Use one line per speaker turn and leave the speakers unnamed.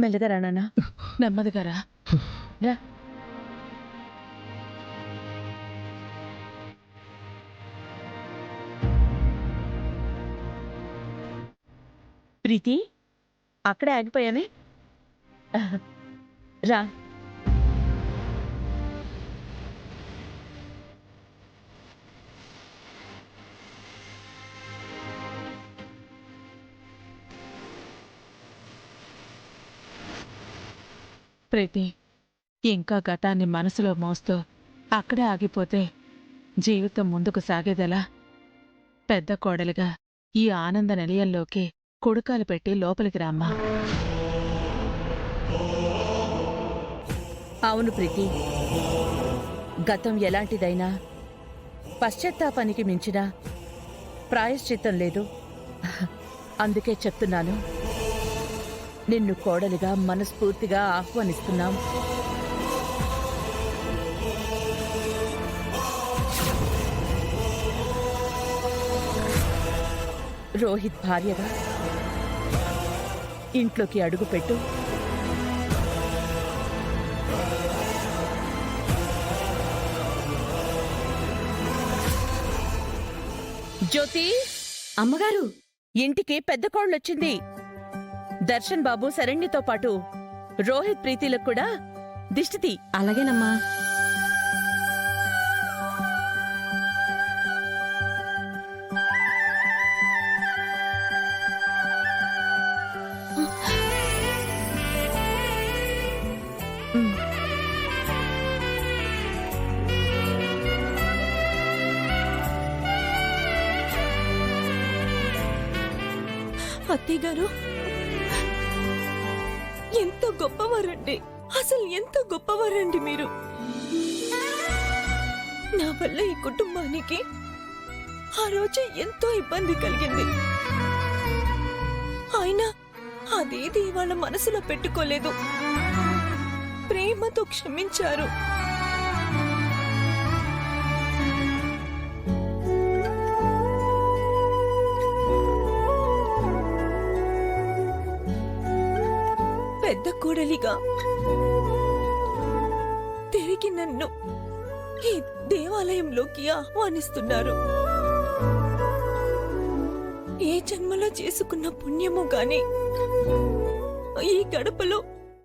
మెల్లగా రా నాన్న.
నెమ్మదిగా రా.
రా. ప్రీతి, అక్కడే ఆగిపోయానే. రా.
ప్రీతి, ఇంకా గతాన్ని మనసులో మోస్తూ అక్కడే ఆగిపోతే జీవితం ముందుకు సాగేదెలా? పెద్ద కోడలిగా ఈ ఆనంద నిలయంలోకి కుడుకాలు పెట్టి లోపలికి రామ్మా.
అవును ప్రీతి, గతం ఎలాంటిదైనా పశ్చాత్తాపానికి మించిన ప్రాయశ్చిత్తం లేదు. అందుకే చెప్తున్నాను, నిన్ను కోడలిగా మనస్ఫూర్తిగా ఆహ్వానిస్తున్నాం. రోహిత్ భార్యగా ఇంట్లోకి అడుగుపెట్టు. జ్యోతి,
అమ్మగారు,
ఇంటికి పెద్ద కోళ్ళొచ్చింది. దర్శన్ బాబు శరణ్యతో పాటు రోహిత్ ప్రీతిలకు కూడా దిష్టితి.
అలాగేనమ్మా.
అత్తయ్య గారు, ఎంత గొప్పవారండి, అసలు ఎంత గొప్పవారండి మీరు. నా వల్ల ఈ కుటుంబానికి ఆ రోజు ఎంతో ఇబ్బంది కలిగింది. అయినా అదేది వాళ్ళ మనసులో పెట్టుకోలేదు, ప్రేమతో క్షమించారు. పెద్ద కోడలిగా తిరిగి నన్ను ఈ దేవాలయంలోకి ఆహ్వానిస్తున్నారు. ఏ జన్మలో చేసుకున్న పుణ్యము గాని ఈ గడపలో